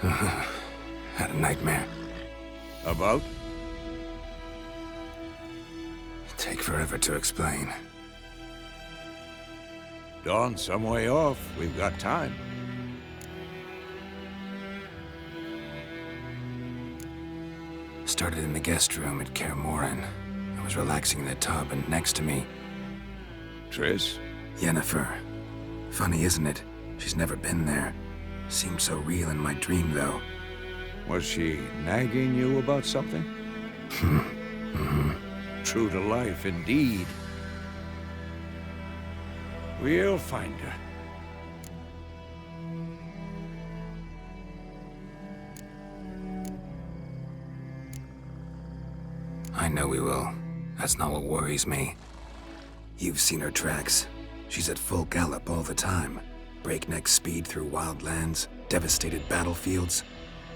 Had a nightmare. About? Take forever to explain. Dawn's some way off. We've got time. Started in the guest room at Kaer Morhen. I was relaxing in the tub, and next to me, Triss? Yennefer. Funny, isn't it? She's never been there. Seemed so real in my dream, though. Was she nagging you about something? True to life, indeed. We'll find her. I know we will. That's not what worries me. You've seen her tracks. She's at full gallop all the time. Breakneck speed through wild lands, devastated battlefields.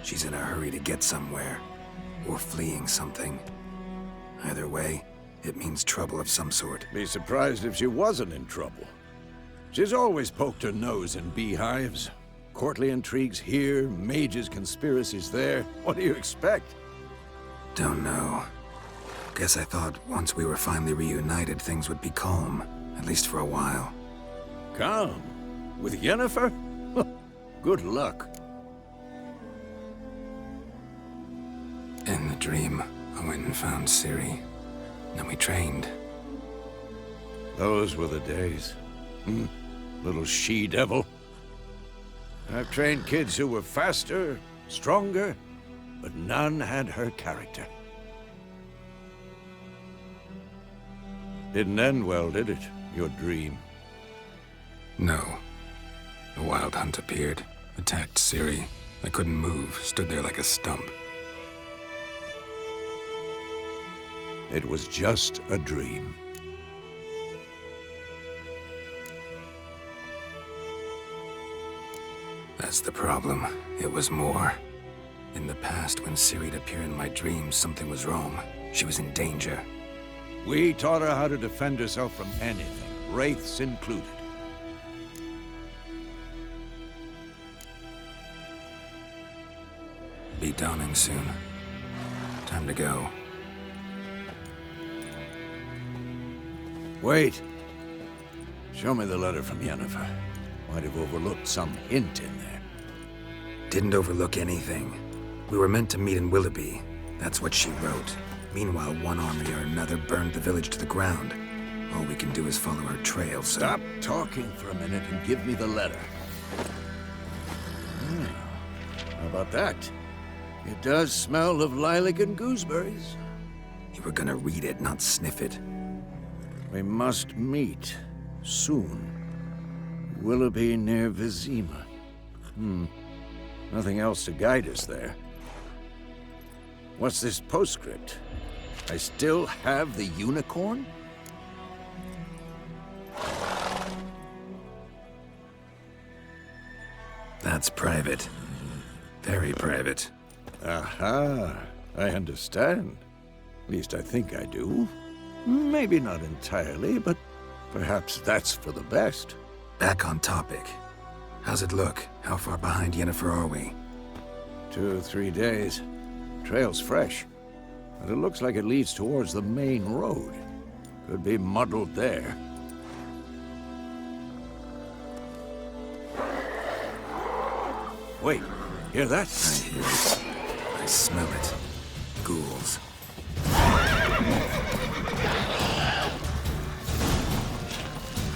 She's in a hurry to get somewhere. Or fleeing something. Either way, it means trouble of some sort. Be surprised if she wasn't in trouble. She's always poked her nose in beehives. Courtly intrigues here, mages' conspiracies there. What do you expect? Don't know. Guess I thought once we were finally reunited, things would be calm. At least for a while. Calm? With Yennefer? Good luck. In the dream, I went and found Ciri. Then we trained. Those were the days. Little she-devil. I've trained kids who were faster, stronger, but none had her character. Didn't end well, did it? Your dream? No. A wild hunt appeared, attacked Ciri. I couldn't move, stood there like a stump. It was just a dream. That's the problem. It was more. In the past, when Ciri'd appear in my dreams, something was wrong. She was in danger. We taught her how to defend herself from anything, wraiths included. Be dawning soon. Time to go. Wait. Show me the letter from Yennefer. Might have overlooked some hint in there. Didn't overlook anything. We were meant to meet in Willoughby. That's what she wrote. Meanwhile, one army or another burned the village to the ground. All we can do is follow her trail, so... Stop talking for a minute and give me the letter. How about that? It does smell of lilac and gooseberries. You were gonna read it, not sniff it. We must meet. Soon. Willoughby near Vesemir. Nothing else to guide us there. What's this postscript? I still have the unicorn? That's private. Very private. Aha, I understand. At least I think I do. Maybe not entirely, but perhaps that's for the best. Back on topic. How's it look? How far behind Yennefer are we? 2 or 3 days. Trail's fresh, but it looks like it leads towards the main road. Could be muddled there. Wait, hear that? I hear it. I smell it. Ghouls.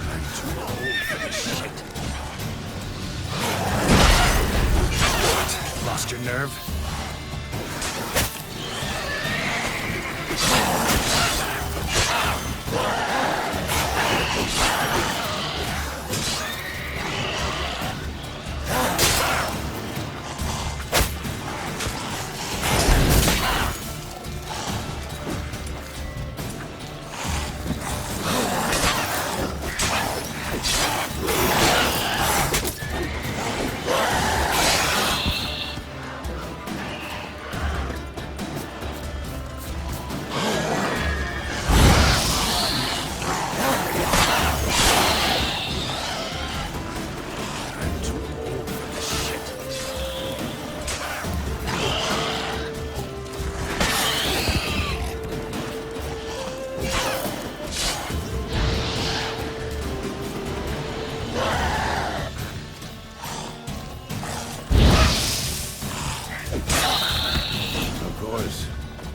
I'm too old for this shit. Lost your nerve? wars.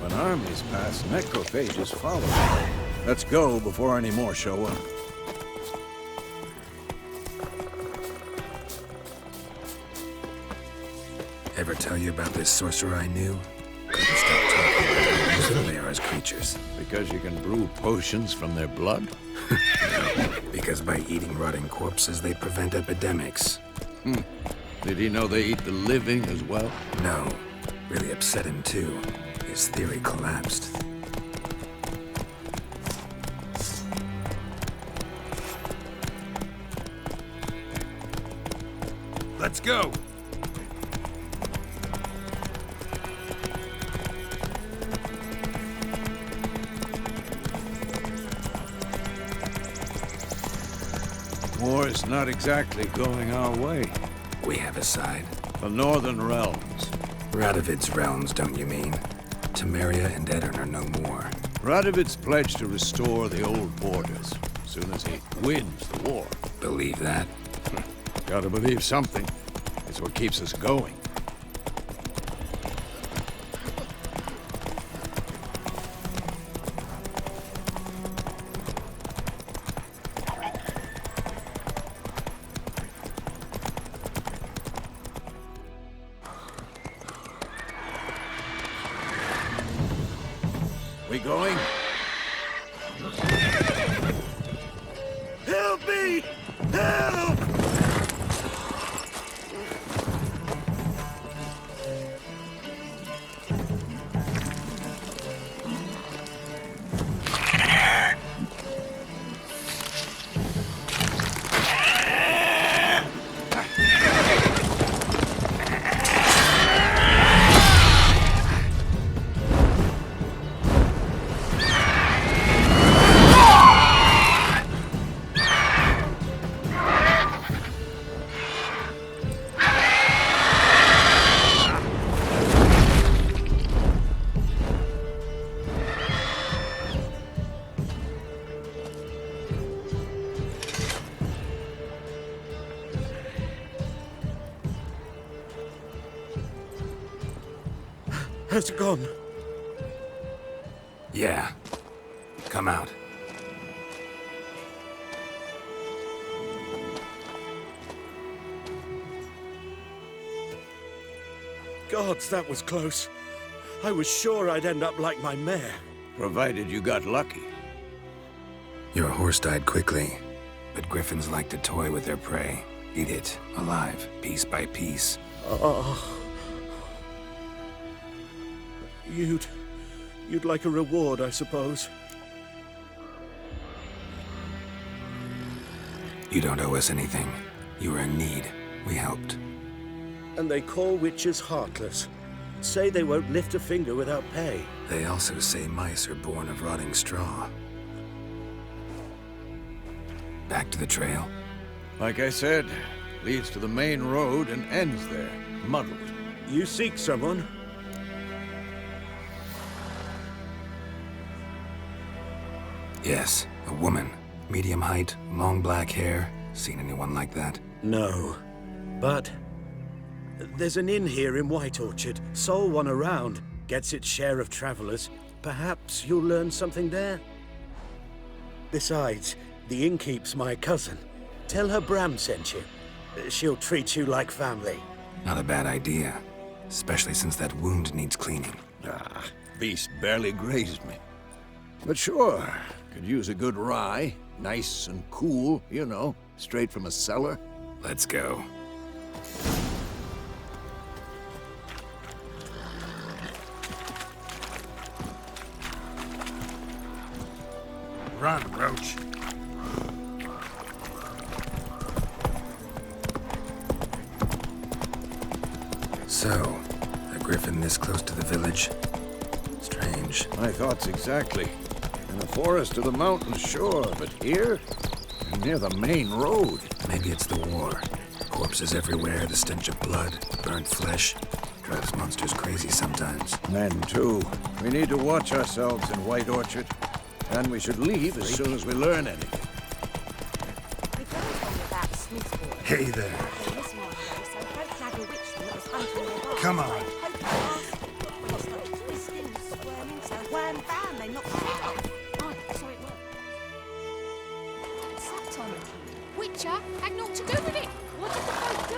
When armies pass, necrophages follow. Let's go before any more show up. Ever tell you about this sorcerer I knew? Couldn't stop talking about how useful they are as creatures. Because you can brew potions from their blood? Because by eating rotting corpses, they prevent epidemics. Did he know they eat the living as well? No. Really upset him, too. His theory collapsed. Let's go! War's not exactly going our way. We have a side. The Northern Realms. Radovid's realms, don't you mean? Temeria and Edirn are no more. Radovid's pledged to restore the old borders as soon as he wins the war. Believe that? Gotta believe something. It's what keeps us going. We going? Help me! Help! Has it gone? Yeah. Come out. Gods, that was close. I was sure I'd end up like my mare. Provided you got lucky. Your horse died quickly, but griffins like to toy with their prey. Eat it, alive, piece by piece. You'd like a reward, I suppose. You don't owe us anything. You were in need. We helped. And they call witches heartless. Say they won't lift a finger without pay. They also say mice are born of rotting straw. Back to the trail? Like I said, leads to the main road and ends there, muddled. You seek someone? Yes, a woman. Medium height, long black hair. Seen anyone like that? No. But there's an inn here in White Orchard. Sole one around. Gets its share of travelers. Perhaps you'll learn something there? Besides, the innkeep's my cousin. Tell her Bram sent you. She'll treat you like family. Not a bad idea. Especially since that wound needs cleaning. Beast barely grazed me. But sure, could use a good rye. Nice and cool, you know, straight from a cellar. Let's go. Run, Roach. So, a griffin this close to the village? Strange. My thoughts exactly. In the forest or the mountains, sure, but here? Near the main road. Maybe it's the war. Corpses everywhere, the stench of blood, burnt flesh. Drives monsters crazy sometimes. Men, too. We need to watch ourselves in White Orchard. And we should leave as soon as we learn anything. Hey there. Come on. and bam, they knocked the head off. Right, so it worked. It's that time of year. Witcher had naught to do with it. What did the folk do?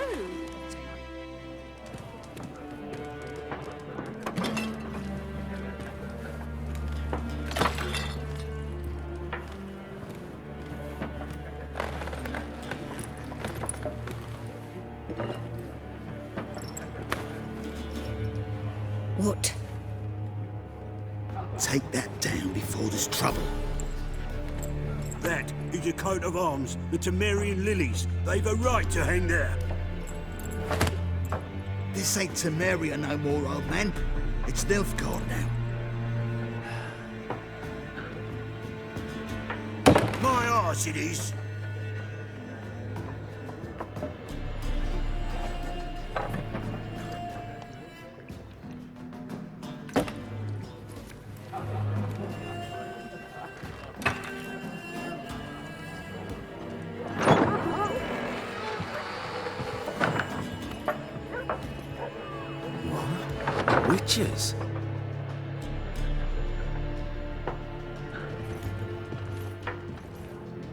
What? Take that down before there's trouble. That is a coat of arms, the Temerian lilies. They've a right to hang there. This ain't Temeria no more, old man. It's Nilfgaard now. My arse it is. Witches?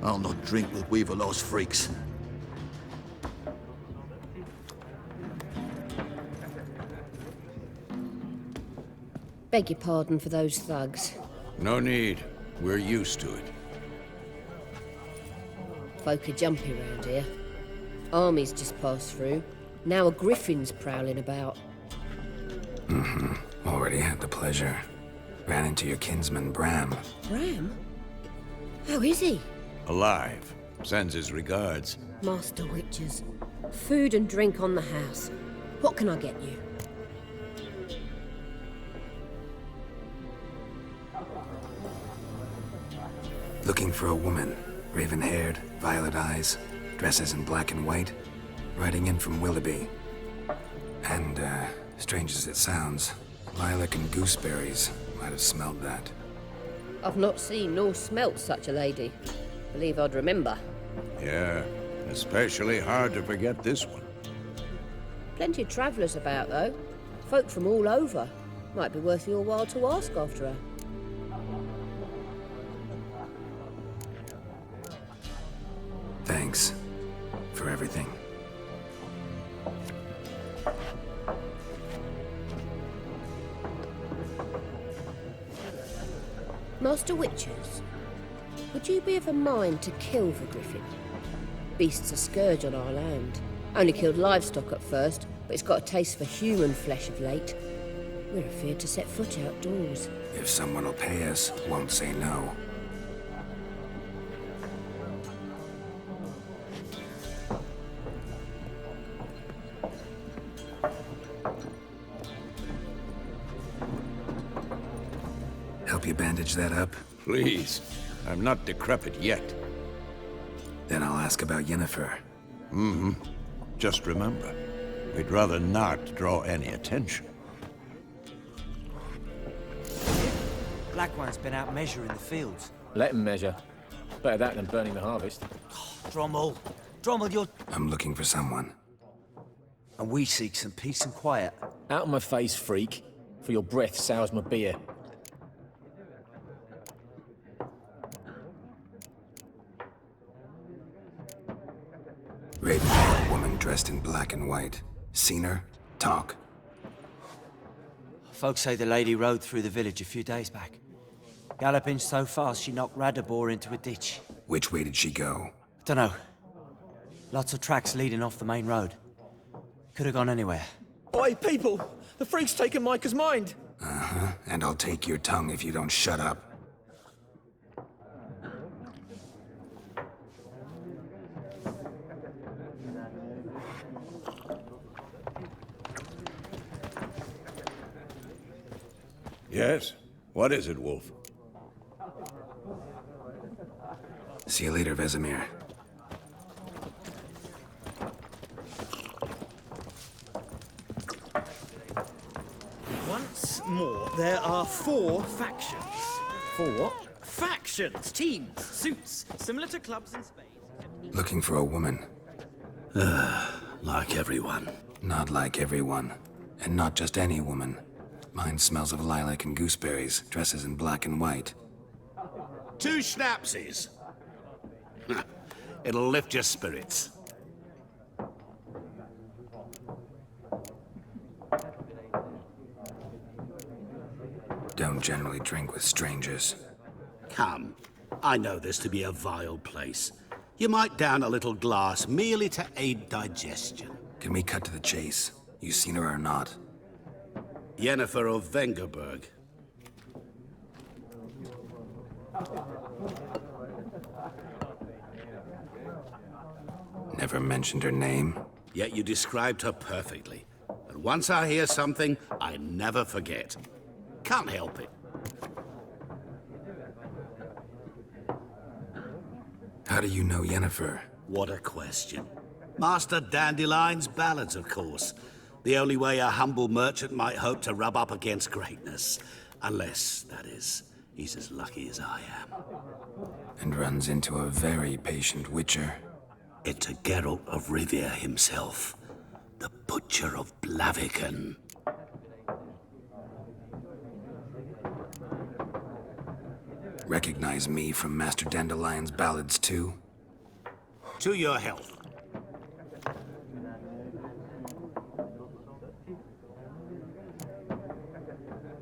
I'll not drink with Weaverlaw's freaks. Beg your pardon for those thugs. No need. We're used to it. Folk are jumpy round here. Armies just passed through. Now a Griffin's prowling about. Already had the pleasure. Ran into your kinsman, Bram. Bram? How is he? Alive. Sends his regards. Master Witches. Food and drink on the house. What can I get you? Looking for a woman. Raven-haired, violet eyes, dresses in black and white. Riding in from Willoughby. And, strange as it sounds, Lilac and Gooseberries might have smelled that. I've not seen nor smelt such a lady. Believe I'd remember. Yeah, especially hard to forget this one. Plenty of travellers about, though. Folk from all over. Might be worth your while to ask after her. Thanks for everything. Master Witches, would you be of a mind to kill the Griffin? Beast's a scourge on our land. Only killed livestock at first, but it's got a taste for human flesh of late. We're afeard to set foot outdoors. If someone will pay us, won't say no. Help you bandage that up? Please. I'm not decrepit yet. Then I'll ask about Yennefer. Just remember, we'd rather not draw any attention. Black One's been out measuring the fields. Let him measure. Better that than burning the harvest. Drommel. Drommel, you're... I'm looking for someone. And we seek some peace and quiet. Out of my face, freak. For your breath sours my beer. Raven-haired woman dressed in black and white. Seen her? Talk. Folks say the lady rode through the village a few days back. Galloping so fast she knocked Radabor into a ditch. Which way did she go? Dunno. Lots of tracks leading off the main road. Could have gone anywhere. Oi, people! The freak's taken Micah's mind! And I'll take your tongue if you don't shut up. Yes? What is it, Wolf? See you later, Vesemir. Once more, there are 4 factions. 4 what? Factions, teams, suits, similar to clubs and spades. Looking for a woman. Like everyone. Not like everyone. And not just any woman. Mine smells of lilac and gooseberries, dresses in black and white. 2 schnapsies. It'll lift your spirits. Don't generally drink with strangers. Come, I know this to be a vile place. You might down a little glass merely to aid digestion. Can we cut to the chase? You seen her or not? Yennefer of Vengerberg. Never mentioned her name? Yet you described her perfectly. And once I hear something, I never forget. Can't help it. How do you know Yennefer? What a question. Master Dandelion's ballads, of course. The only way a humble merchant might hope to rub up against greatness. Unless, that is, he's as lucky as I am. And runs into a very patient witcher. It's a Geralt of Rivia himself. The Butcher of Blaviken. Recognize me from Master Dandelion's ballads too? To your health.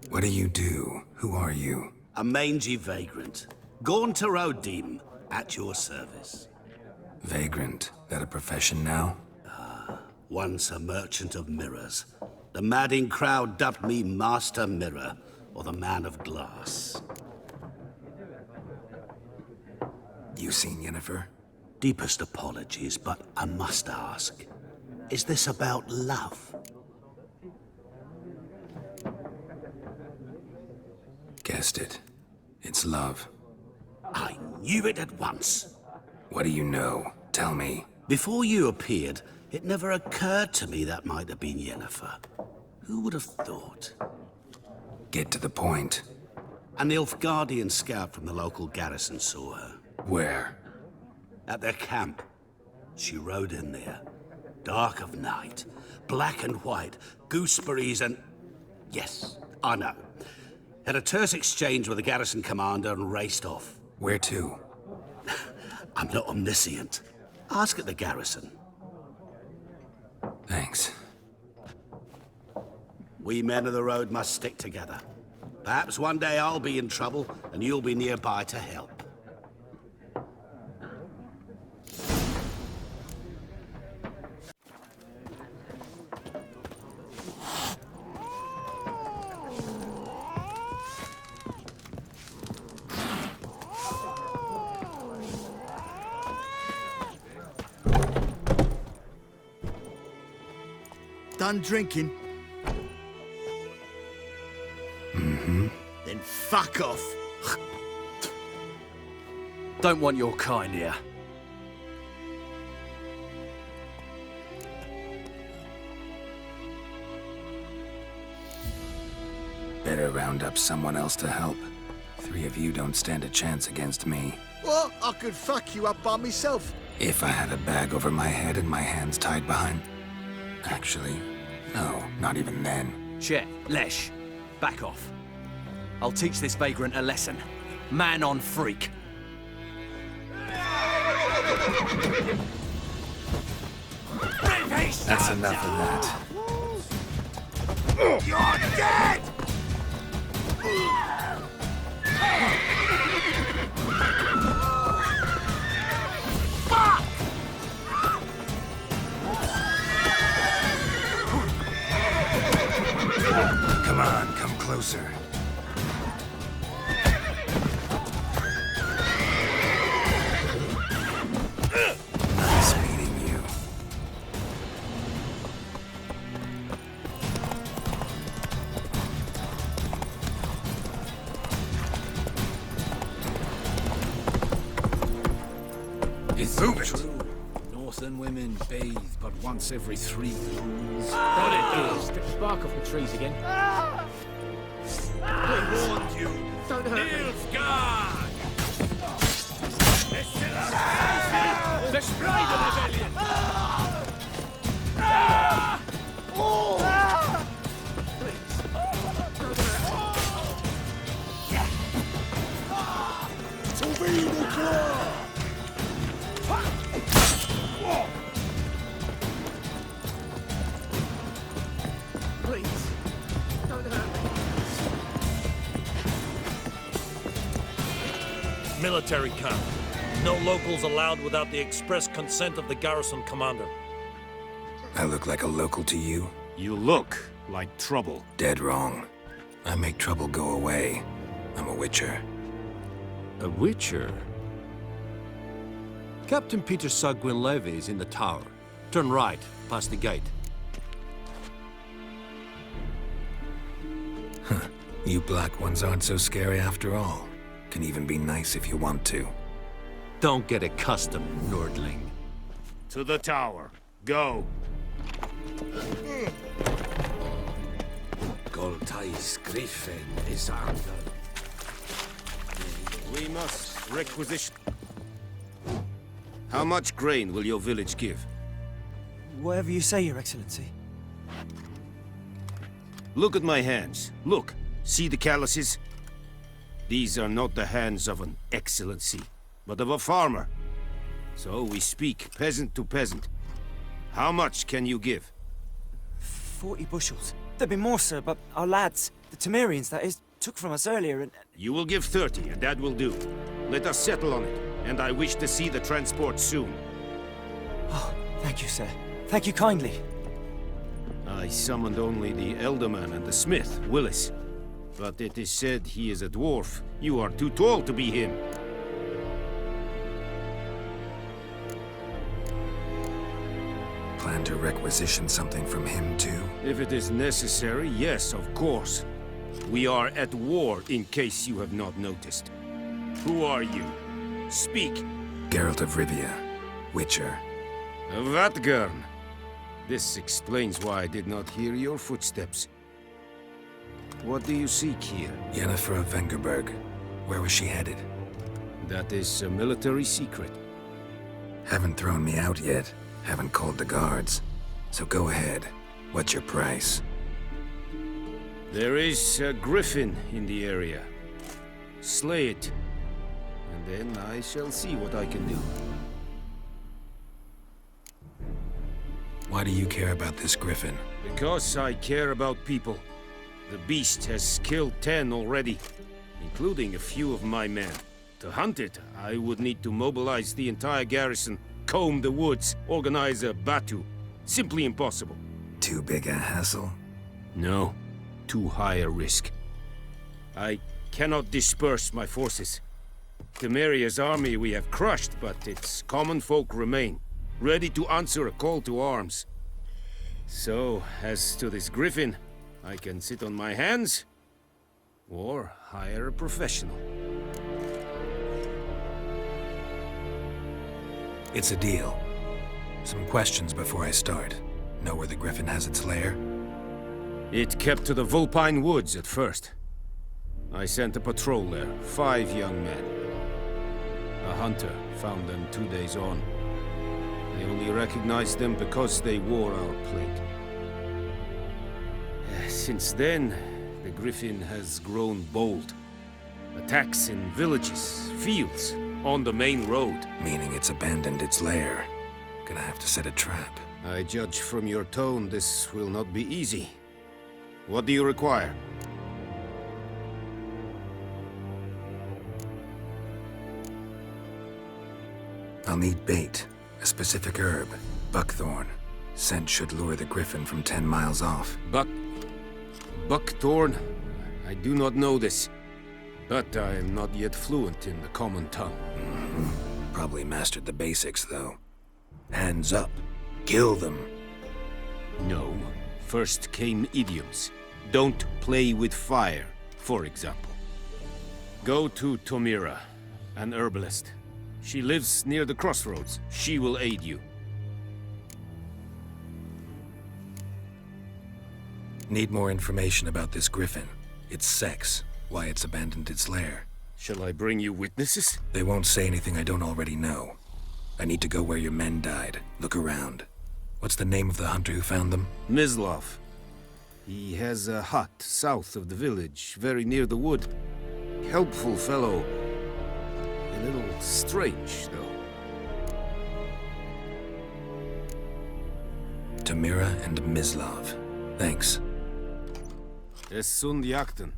What do you do? Who are you? A mangy vagrant. Gone to Rodim, at your service. Vagrant. That a profession now? Once a merchant of mirrors. The madding crowd dubbed me Master Mirror, or the Man of Glass. You seen Yennefer? Deepest apologies, but I must ask. Is this about love? Guessed it. It's love. I knew it at once. What do you know? Tell me. Before you appeared, it never occurred to me that might have been Yennefer. Who would have thought? Get to the point. A Nilfgaardian scout from the local garrison saw her. Where? At their camp. She rode in there. Dark of night. Black and white. Gooseberries and... Yes, I know. Had a terse exchange with the garrison commander and raced off. Where to? I'm not omniscient. Ask at the garrison. Thanks. We men of the road must stick together. Perhaps one day I'll be in trouble and you'll be nearby to help. Done drinking? Mm-hmm. Then fuck off. Don't want your kind here. Better round up someone else to help. 3 of you don't stand a chance against me. What? I could fuck you up by myself. If I had a bag over my head and my hands tied behind... Actually, no, not even then. Chet, Lesh, back off. I'll teach this vagrant a lesson. Man on freak. That's enough of that. You're dead! Come on, come closer. Nice meeting you. It's true. Northern women bathe but once every 3 moons. Got it, dear. Strip the bark off the trees again. I warned you! Don't hurt me. Nilfgaard! Destroy the rebellion! Please, don't hurt me. Military camp. No locals allowed without the express consent of the garrison commander. I look like a local to you? You look like trouble. Dead wrong. I make trouble go away. I'm a witcher. A witcher? Captain Peter Sagwin-Levy is in the tower. Turn right, past the gate. Huh. You black ones aren't so scary after all. Can even be nice if you want to. Don't get accustomed, Nordling. To the tower. Go. Goltais Griffin is under. We must requisition. How much grain will your village give? Whatever you say, Your Excellency. Look at my hands. Look. See the calluses? These are not the hands of an excellency, but of a farmer. So we speak peasant to peasant. How much can you give? 40 bushels. There'd be more, sir, but our lads, the Temerians, that is, took from us earlier and... You will give 30, and that will do. Let us settle on it, and I wish to see the transport soon. Oh, thank you, sir. Thank you kindly. I summoned only the Elderman and the smith, Willis. But it is said he is a dwarf. You are too tall to be him. Plan to requisition something from him, too? If it is necessary, yes, of course. We are at war, in case you have not noticed. Who are you? Speak. Geralt of Rivia, Witcher. Vatgern. This explains why I did not hear your footsteps. What do you seek here? Yennefer of Vengerberg. Where was she headed? That is a military secret. Haven't thrown me out yet. Haven't called the guards. So go ahead. What's your price? There is a Griffin in the area. Slay it. And then I shall see what I can do. Why do you care about this Griffin? Because I care about people. The beast has killed 10 already, including a few of my men. To hunt it, I would need to mobilize the entire garrison, comb the woods, organize a batu. Simply impossible. Too big a hassle? No. Too high a risk. I cannot disperse my forces. Temeria's army we have crushed, but its common folk remain, ready to answer a call to arms. So, as to this Griffin, I can sit on my hands, or hire a professional. It's a deal. Some questions before I start. Know where the Griffin has its lair? It kept to the Vulpine Woods at first. I sent a patrol there, 5 young men. A hunter found them 2 days on. I only recognized them because they wore our plate. Since then, the Griffin has grown bold. Attacks in villages, fields, on the main road. Meaning it's abandoned its lair. Gonna have to set a trap. I judge from your tone this will not be easy. What do you require? I'll need bait, a specific herb, buckthorn. Scent should lure the Griffin from 10 miles off. Buckthorn? I do not know this, but I am not yet fluent in the common tongue. Probably mastered the basics, though. Hands up. Kill them. No. First came idioms. Don't play with fire, for example. Go to Tomira, an herbalist. She lives near the crossroads. She will aid you. Need more information about this Griffin. Its sex, why it's abandoned its lair. Shall I bring you witnesses? They won't say anything I don't already know. I need to go where your men died. Look around. What's the name of the hunter who found them? Mislav. He has a hut south of the village, very near the wood. Helpful fellow. A little strange, though. Tamira and Mislav. Thanks. Es sunt jakten.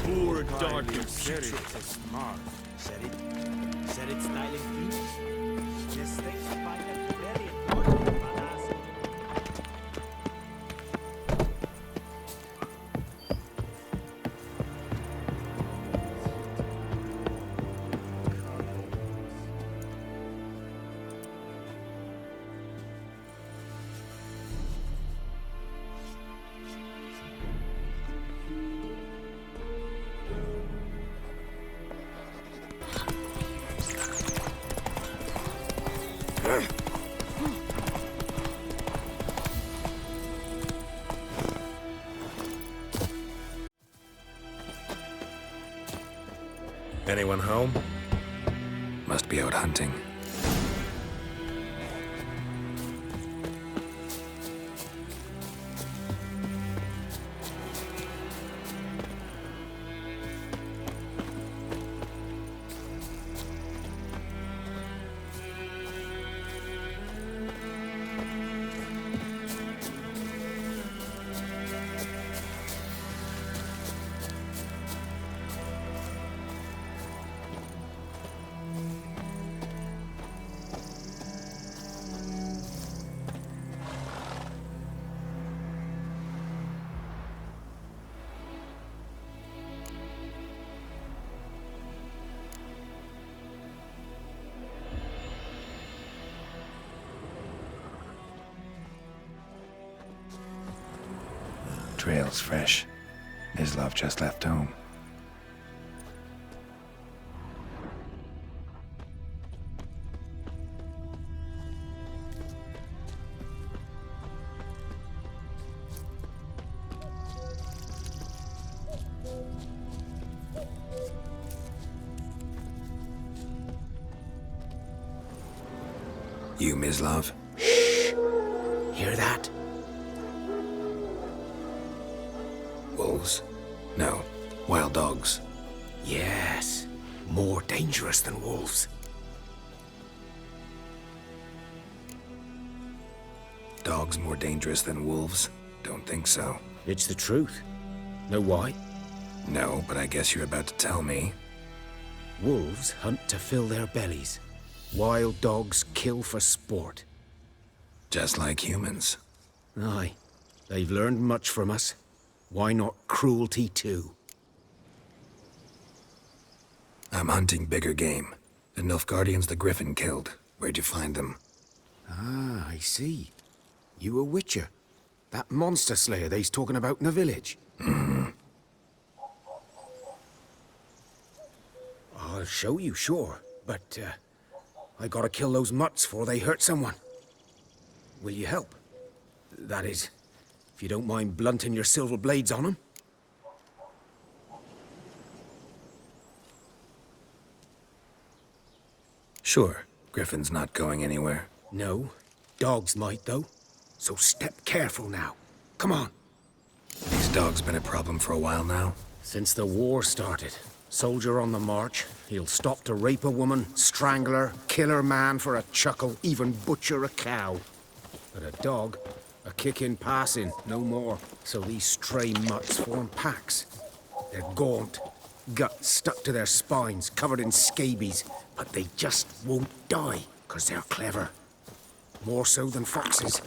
Poor doggy Said it's styling This thing's quite a very important badass. Anyone home? Must be out hunting. Trail's fresh. Mislav just left home. You, Mislav? Hear that? Wolves? No. Wild dogs. Yes. More dangerous than wolves. Dogs more dangerous than wolves? Don't think so. It's the truth. Know why? No, but I guess you're about to tell me. Wolves hunt to fill their bellies. Wild dogs kill for sport. Just like humans. Aye. They've learned much from us. Why not cruelty too? I'm hunting bigger game. The Nilfgaardians the Griffin killed. Where'd you find them? Ah, I see. You a witcher. That monster slayer they's talking about in the village. I'll show you, sure. But, I gotta kill those mutts before they hurt someone. Will you help? That is, if you don't mind blunting your silver blades on them. Sure. Griffin's not going anywhere. No. Dogs might, though. So step careful now. Come on. These dogs been a problem for a while now? Since the war started. Soldier on the march. He'll stop to rape a woman, strangle her, kill her man for a chuckle, even butcher a cow. But a dog, a kick in passing, no more. So these stray mutts form packs. They're gaunt, guts stuck to their spines, covered in scabies. But they just won't die, 'cause they're clever. More so than foxes.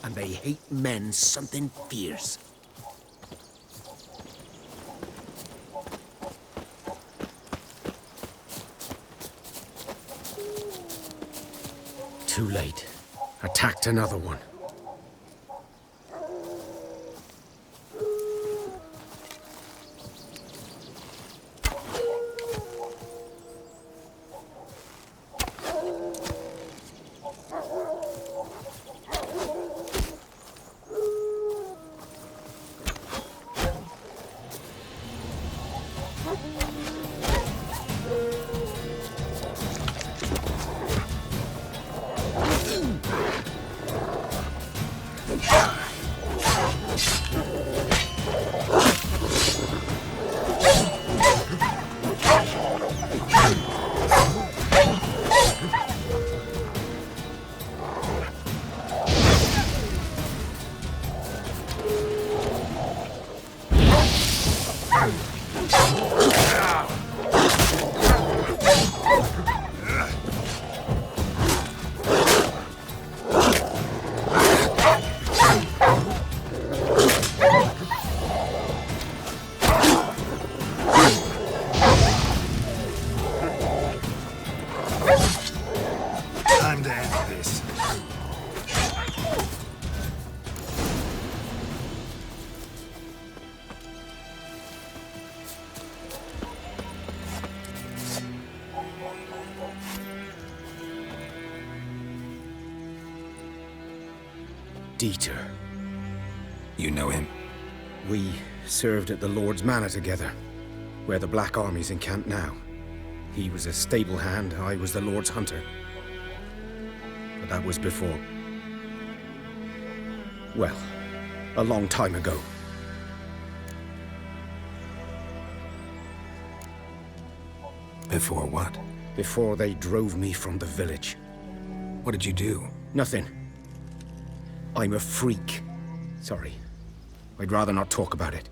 And they hate men something fierce. Too late. Attacked another one. Dieter. You know him? We served at the Lord's Manor together, where the Black Army's encamped now. He was a stable hand, I was the Lord's hunter. But that was before... well, a long time ago. Before what? Before they drove me from the village. What did you do? Nothing. I'm a freak. Sorry. I'd rather not talk about it.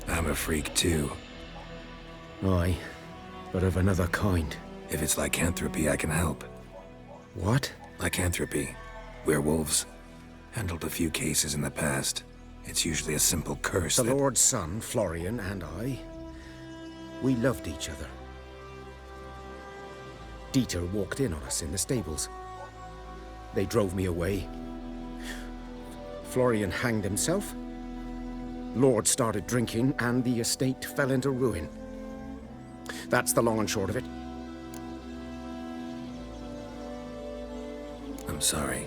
I'm a freak too. Aye, but of another kind. If it's lycanthropy, I can help. What? Lycanthropy. Werewolves. Handled a few cases in the past. It's usually a simple curse The that... Lord's son, Florian, and I, we loved each other. Dieter walked in on us in the stables. They drove me away. Florian hanged himself. Lord started drinking, and the estate fell into ruin. That's the long and short of it. I'm sorry.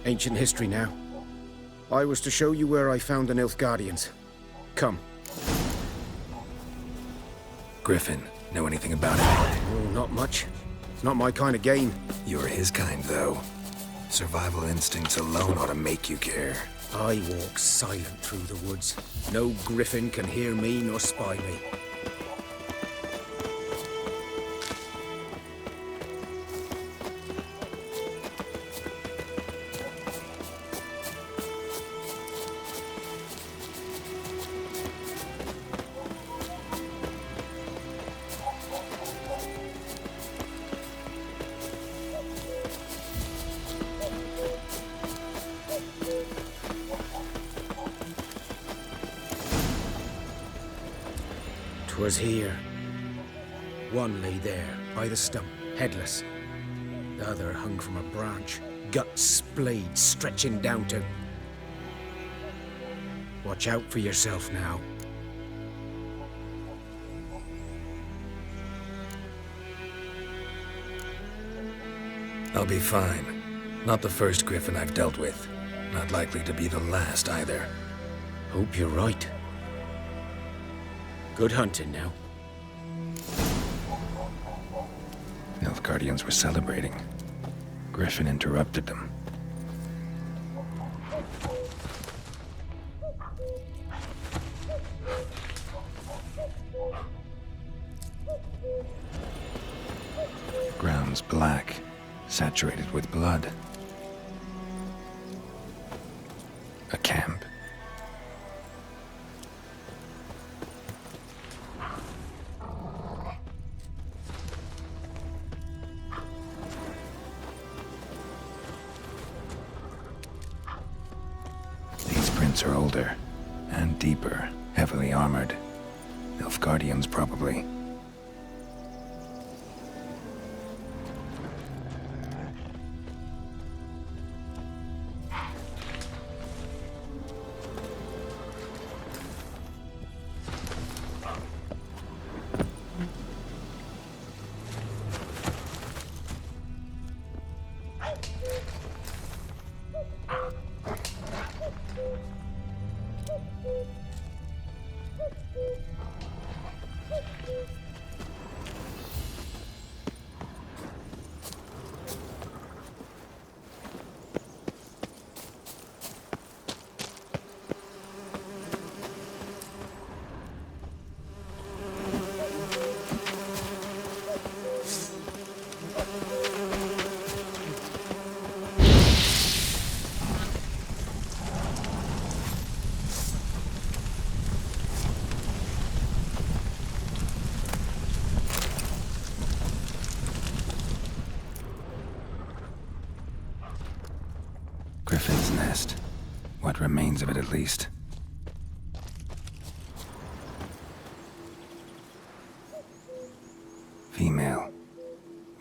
Ancient history now. I was to show you where I found the Nilfgaardians. Come. Griffin, know anything about it? Oh, not much. It's not my kind of game. You're his kind, though. Survival instincts alone ought to make you care. I walk silent through the woods. No Griffin can hear me nor spy me. 'Twas here. One lay there, by the stump, headless. The other hung from a branch, guts splayed, stretching down to... Watch out for yourself now. I'll be fine. Not the first Griffin I've dealt with. Not likely to be the last, either. Hope you're right. Good hunting now. Nilfgaardians were celebrating. Griffin interrupted them. The ground's black, saturated with blood. A camp. These prints are older and deeper, heavily armored. Nilfgaardians, probably. Griffin's nest. What remains of it, at least. Female.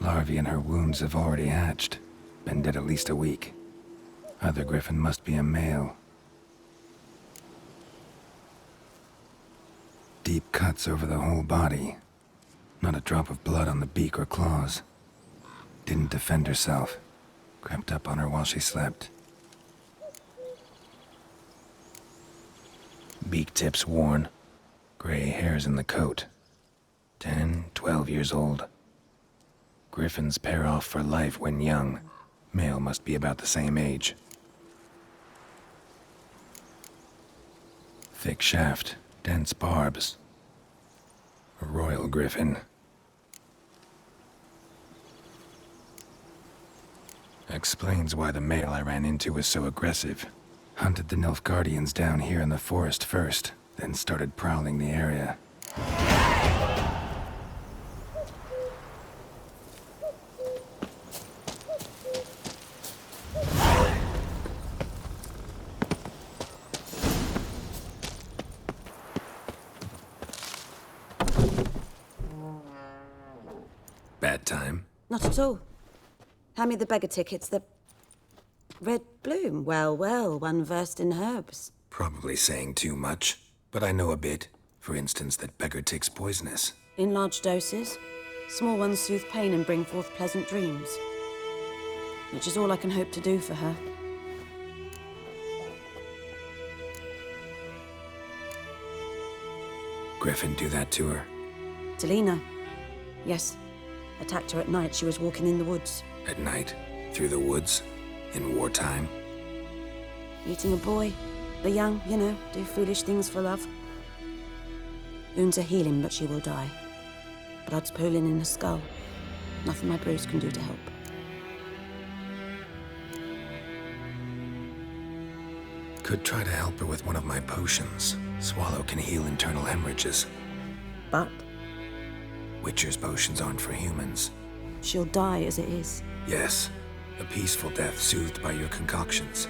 Larvae in her wounds have already hatched. Been dead at least a week. Other Griffin must be a male. Deep cuts over the whole body. Not a drop of blood on the beak or claws. Didn't defend herself. Crept up on her while she slept. Beak tips worn. Gray hairs in the coat. 10, 12 years old. Griffins pair off for life when young. Male must be about the same age. Thick shaft, dense barbs. A royal griffin. Explains why the male I ran into was so aggressive. Hunted the Nilfgaardians down here in the forest first, then started prowling the area. Bad time? Not at all. Hand me the beggar tickets, the red bloom. Well, well, one versed in herbs. Probably saying too much, but I know a bit. For instance, that beggar tick's poisonous. In large doses. Small ones soothe pain and bring forth pleasant dreams. Which is all I can hope to do for her. Griffin do that to her? To Lena. Yes. Attacked her at night. She was walking in the woods. At night? Through the woods? In wartime? Eating a boy. The young, you know, do foolish things for love. Wounds are healing, but she will die. Blood's pooling in her skull. Nothing my brews can do to help. Could try to help her with one of my potions. Swallow can heal internal hemorrhages. But? Witcher's potions aren't for humans. She'll die as it is. Yes. A peaceful death soothed by your concoctions.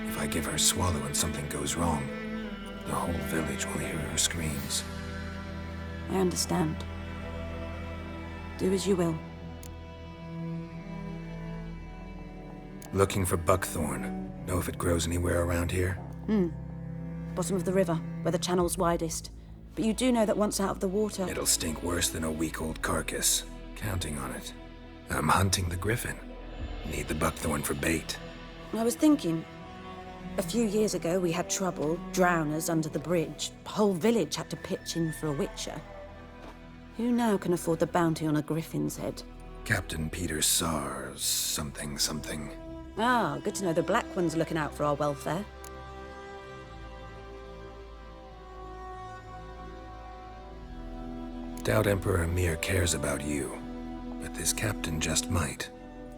If I give her Swallow and something goes wrong, the whole village will hear her screams. I understand. Do as you will. Looking for buckthorn. Know if it grows anywhere around here? Bottom of the river, where the channel's widest. But you do know that once out of the water... It'll stink worse than a week-old carcass. Counting on it. I'm hunting the griffin. Need the buckthorn for bait. I was thinking... A few years ago, we had trouble, drowners under the bridge. The whole village had to pitch in for a witcher. Who now can afford the bounty on a griffin's head? Captain Peter Sars, something. Ah, good to know the Black One's looking out for our welfare. Doubt Emperor Emir cares about you. But this captain just might.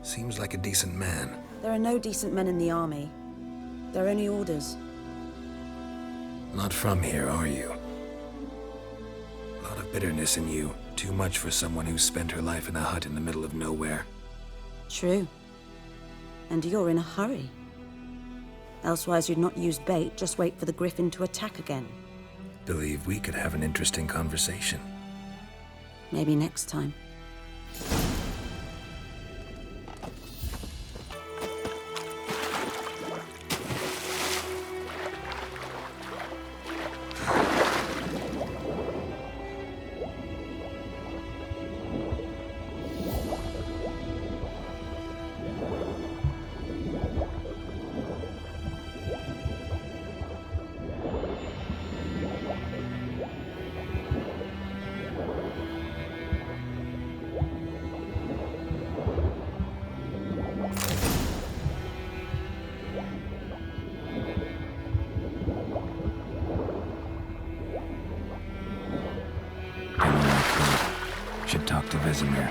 Seems like a decent man. There are no decent men in the army. They're only orders. Not from here, are you? Lot of bitterness in you. Too much for someone who spent her life in a hut in the middle of nowhere. True. And you're in a hurry. Elsewise you'd not use bait, just wait for the griffin to attack again. Believe we could have an interesting conversation. Maybe next time. Should talk to Vesemir.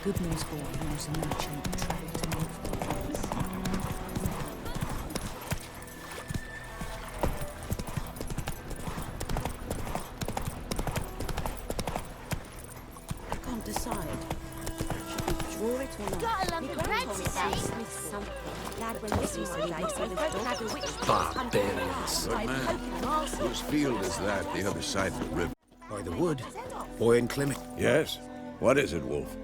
Good news for you is a merchant travel to Nilfgaardians. I can't decide. Should we wore it or not. Got a lump of bread today. Something. Lad, when this was the place, I don't have a witch. Barbarians. Good man. Whose field is that, the other side of the river? By the wood. Boy and Clement. Yes? What is it, Wolf?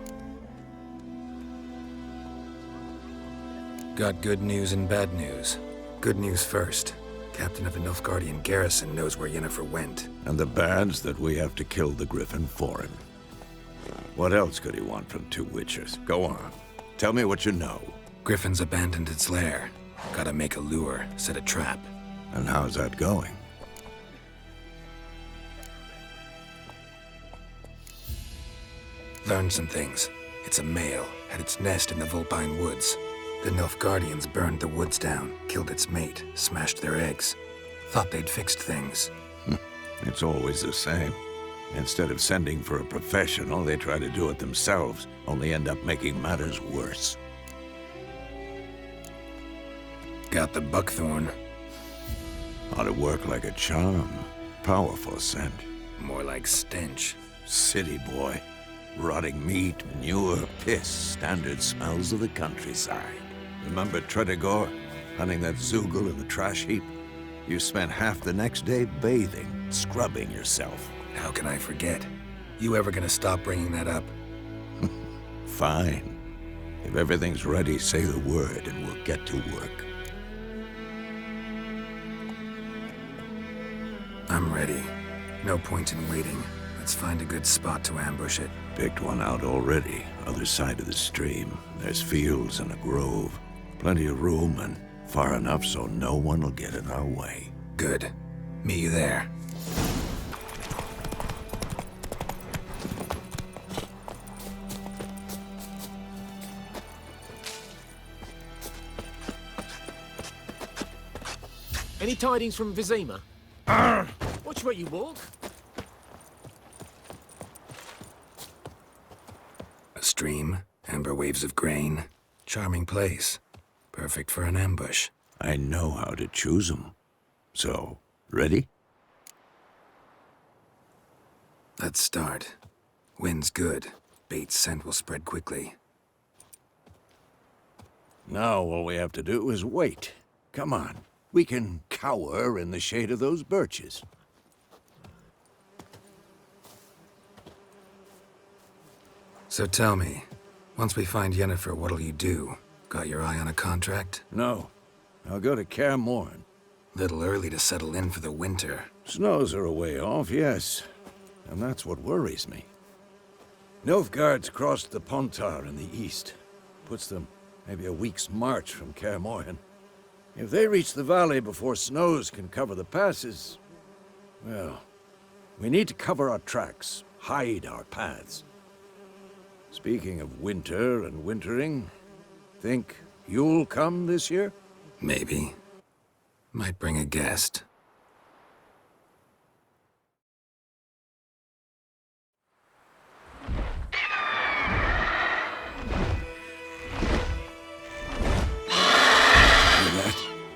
Got good news and bad news. Good news first. Captain of a Nilfgaardian garrison knows where Yennefer went. And the bad's that we have to kill the Griffin for him. What else could he want from two witchers? Go on. Tell me what you know. Griffin's abandoned its lair. Gotta make a lure, set a trap. And how's that going? Learned some things. It's a male, had its nest in the Vulpine Woods. The Nilfgaardians burned the woods down, killed its mate, smashed their eggs. Thought they'd fixed things. It's always the same. Instead of sending for a professional, they try to do it themselves, only end up making matters worse. Got the buckthorn. Ought to work like a charm. Powerful scent. More like stench. City boy. Rotting meat, manure, piss, standard smells of the countryside. Remember Tredegor, hunting that Zoogle in the trash heap? You spent half the next day bathing, scrubbing yourself. How can I forget? You ever gonna stop bringing that up? Fine. If everything's ready, say the word and we'll get to work. I'm ready. No point in waiting. Let's find a good spot to ambush it. Picked one out already, other side of the stream. There's fields and a grove. Plenty of room and far enough so no one will get in our way. Good. Meet you there. Any tidings from Vesemir? Watch where you walk. A stream, amber waves of grain. Charming place. Perfect for an ambush. I know how to choose 'em. So, ready? Let's start. Wind's good. Bait's scent will spread quickly. Now all we have to do is wait. Come on. We can cower in the shade of those birches. So tell me, once we find Yennefer, what'll you do? Got your eye on a contract? No. I'll go to Kaer Morhen. Little early to settle in for the winter. Snows are a way off, yes. And that's what worries me. Nilfgaard's crossed the Pontar in the east. Puts them maybe a week's march from Kaer Morhen. If they reach the valley before snows can cover the passes, well, we need to cover our tracks, hide our paths. Speaking of winter and wintering, think you'll come this year? Maybe. Might bring a guest.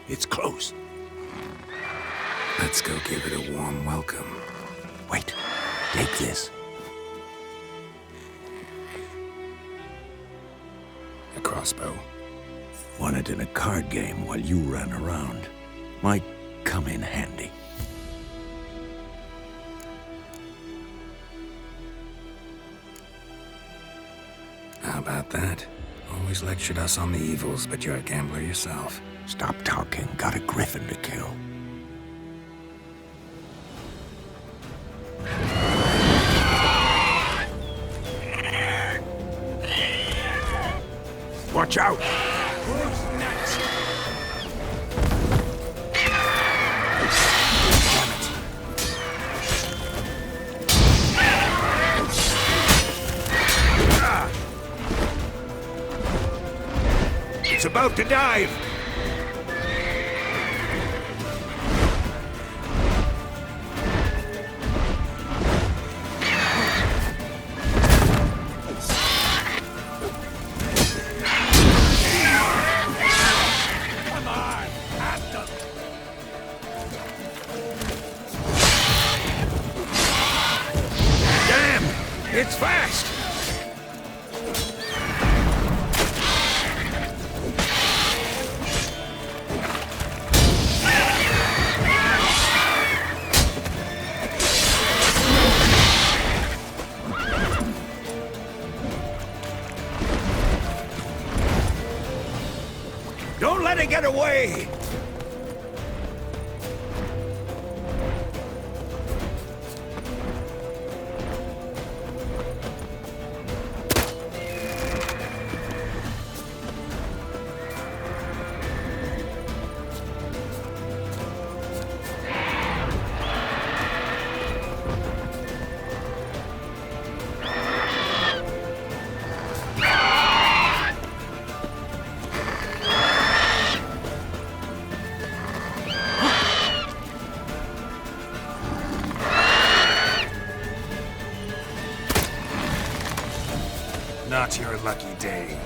It's close. Let's go give it a warm welcome. Wait, take this. A crossbow. Won it in a card game while you ran around. Might come in handy. How about that? Always lectured us on the evils, but you're a gambler yourself. Stop talking. Got a Griffin to kill. Watch out! It's about to dive! It's fast! Try to get away! Not your lucky day.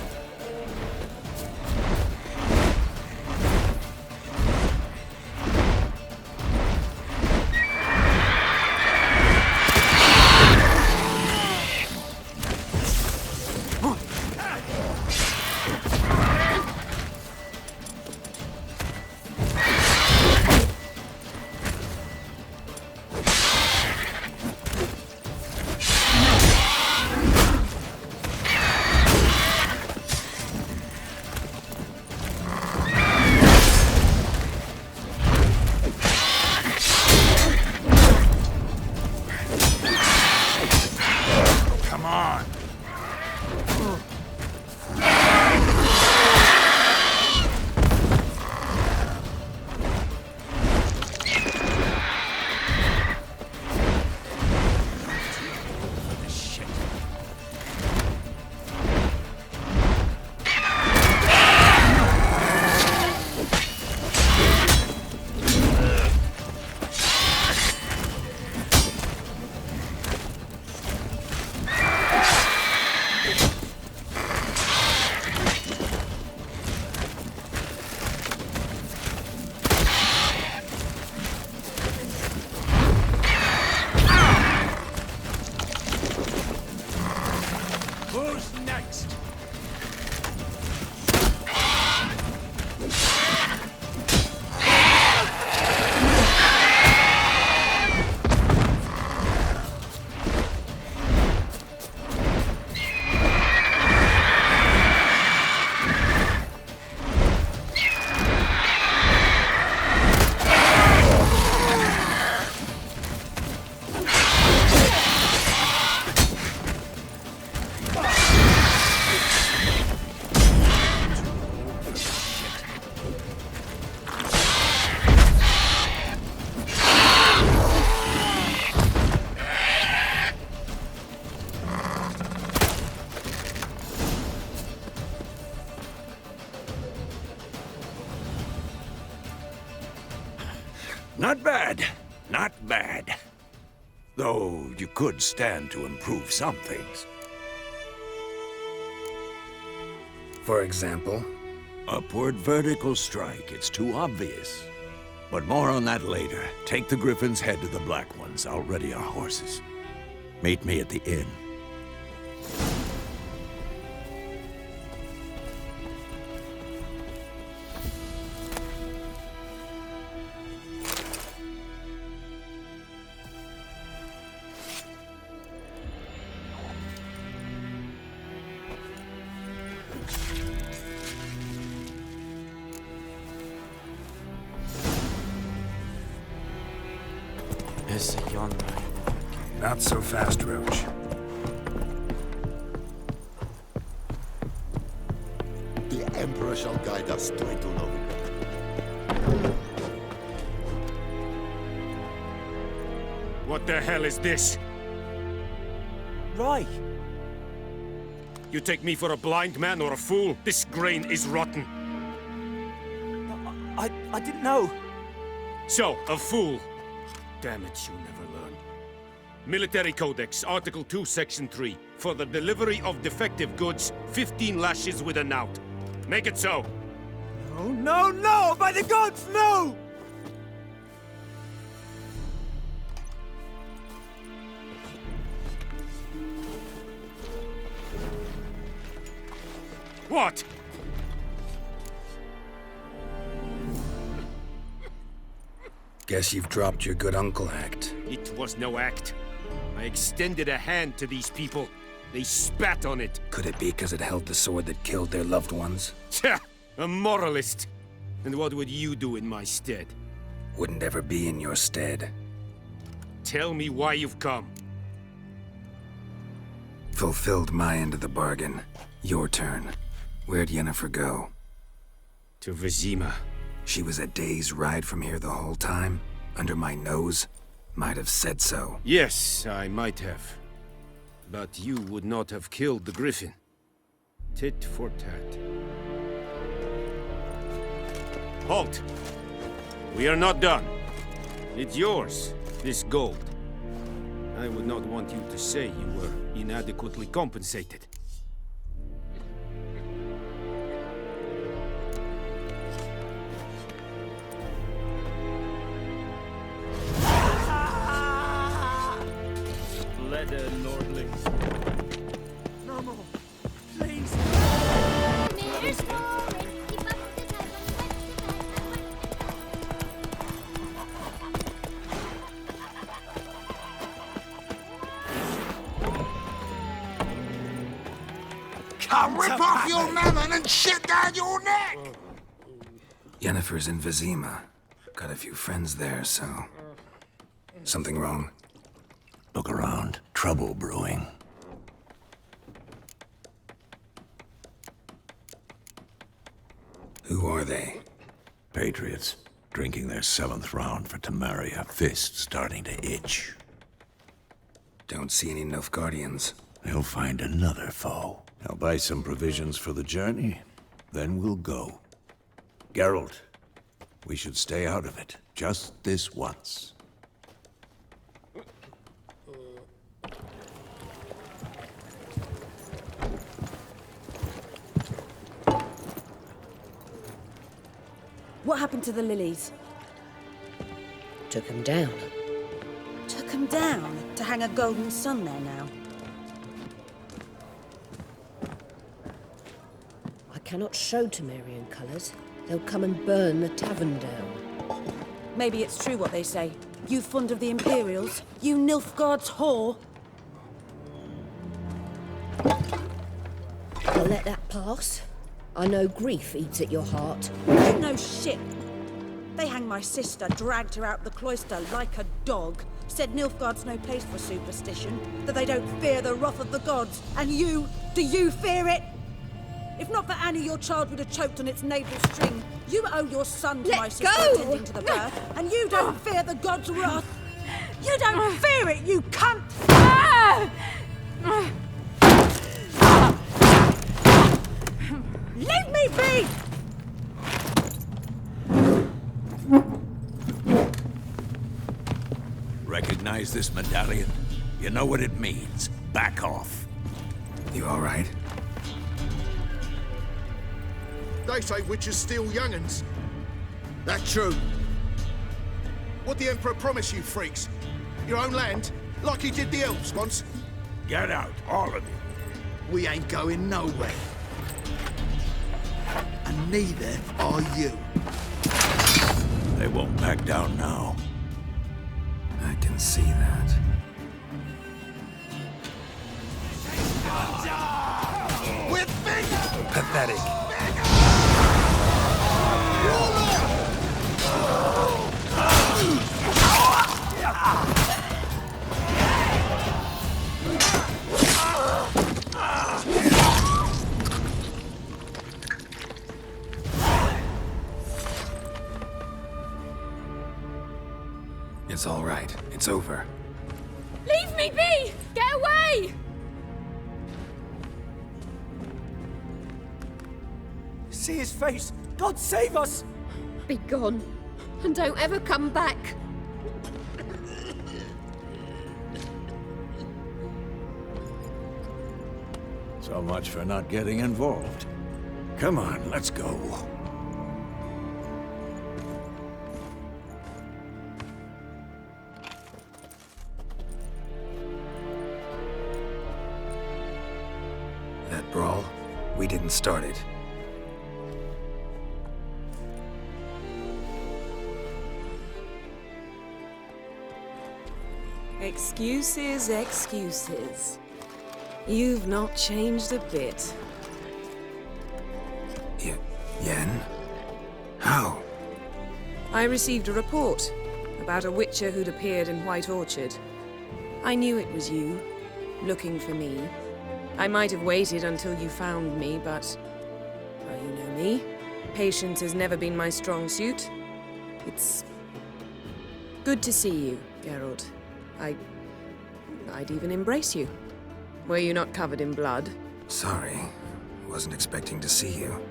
Not bad. Not bad. Though you could stand to improve some things. For example? Upward vertical strike. It's too obvious. But more on that later. Take the Griffin's head to the Black Ones. I'll ready our horses. Meet me at the inn. Not so fast, Roach. The Emperor shall guide us to Eternal. What the hell is this? Right. You take me for a blind man or a fool? This grain is rotten. I didn't know. So, a fool. Damn it, you never learn. Military Codex, Article 2, Section 3. For the delivery of defective goods, 15 lashes with a knout. Make it so. No, no, no! By the gods, no! What? Guess you've dropped your good uncle act. It was no act. I extended a hand to these people. They spat on it. Could it be because it held the sword that killed their loved ones? Tch! A moralist. And what would you do in my stead? Wouldn't ever be in your stead. Tell me why you've come. Fulfilled my end of the bargain. Your turn. Where'd Yennefer go? To Vesemir. She was a day's ride from here the whole time? Under my nose? Might have said so. Yes, I might have. But you would not have killed the Griffin. Tit for tat. Halt! We are not done. It's yours, this gold. I would not want you to say you were inadequately compensated. Leather lordlings. No more. Please. Come rip off your mammon and shit down your neck! Yennefer's in Vesemir. Got a few friends there, so... Something wrong? Look around. Trouble brewing. Who are they? Patriots. Drinking their 7th round for Temeria. Fist starting to itch. Don't see any Nilfgaardians. They'll find another foe. I'll buy some provisions for the journey. Then we'll go. Geralt, we should stay out of it. Just this once. What happened to the lilies? Took 'em down. Took 'em down? To hang a golden sun there now? I cannot show Temerian colours. They'll come and burn the tavern down. Maybe it's true what they say. You fond of the Imperials? You Nilfgaard's whore? I'll let that pass. I know grief eats at your heart. You know shit. They hanged my sister, dragged her out the cloister like a dog. Said Nilfgaard's no place for superstition, that they don't fear the wrath of the gods. And you, do you fear it? If not for Annie, your child would have choked on its navel string. You owe your son to my sister attending to the birth, and you don't fear the gods' wrath. You don't fear it, you cunt! Leave me be! Recognize this medallion? You know what it means. Back off. You all right? They say witches steal young'uns. That true. What the Emperor promised you freaks? Your own land? Like he did the elves once? Get out, all of you. We ain't going nowhere. And neither are you. They won't back down now. I can see that. With me! Pathetic. It's all right. It's over. Leave me be! Get away! See his face! God save us! Be gone, and don't ever come back. So much for not getting involved. Come on, let's go. That brawl, we didn't start it. Excuses, excuses. You've not changed a bit. Yen? How? I received a report about a witcher who'd appeared in White Orchard. I knew it was you, looking for me. I might have waited until you found me, but... well, you know me. Patience has never been my strong suit. It's... good to see you, Geralt. I'd even embrace you. Were you not covered in blood? Sorry. Wasn't expecting to see you.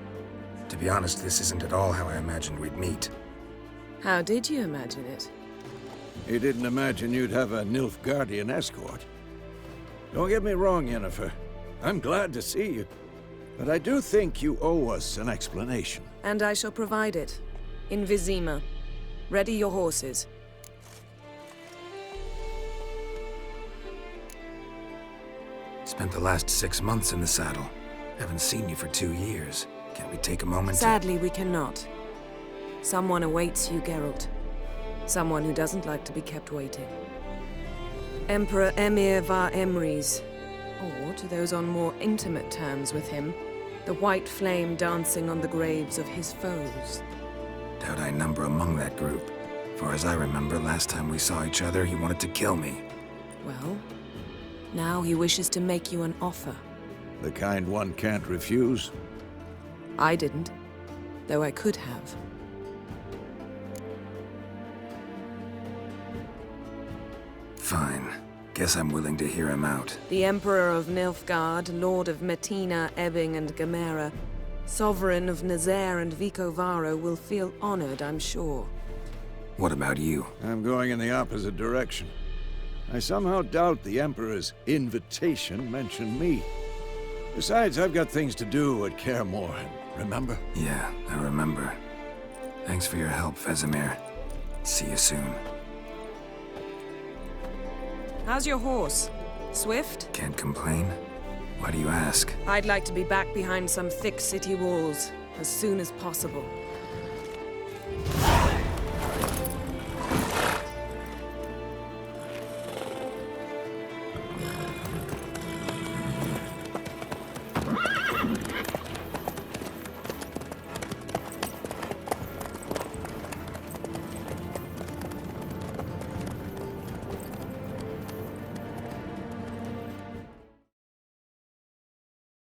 To be honest, this isn't at all how I imagined we'd meet. How did you imagine it? You didn't imagine you'd have a Nilfgaardian escort. Don't get me wrong, Yennefer. I'm glad to see you. But I do think you owe us an explanation. And I shall provide it. In Vesemir. Ready your horses. Spent the last 6 months in the saddle. Haven't seen you for 2 years. Can't we take a moment Sadly, we cannot. Someone awaits you, Geralt. Someone who doesn't like to be kept waiting. Emperor Emir var Emrys. Or, to those on more intimate terms with him, the white flame dancing on the graves of his foes. Doubt I number among that group. Far as I remember, last time we saw each other, he wanted to kill me. Well, now he wishes to make you an offer. The kind one can't refuse? I didn't, though I could have. Fine. Guess I'm willing to hear him out. The Emperor of Nilfgaard, Lord of Metina, Ebbing and Gamera, Sovereign of Nazaire and Vicovaro will feel honored, I'm sure. What about you? I'm going in the opposite direction. I somehow doubt the Emperor's invitation mentioned me. Besides, I've got things to do at Kaer Morhen, remember? Yeah, I remember. Thanks for your help, Vesemir. See you soon. How's your horse? Swift? Can't complain. Why do you ask? I'd like to be back behind some thick city walls as soon as possible.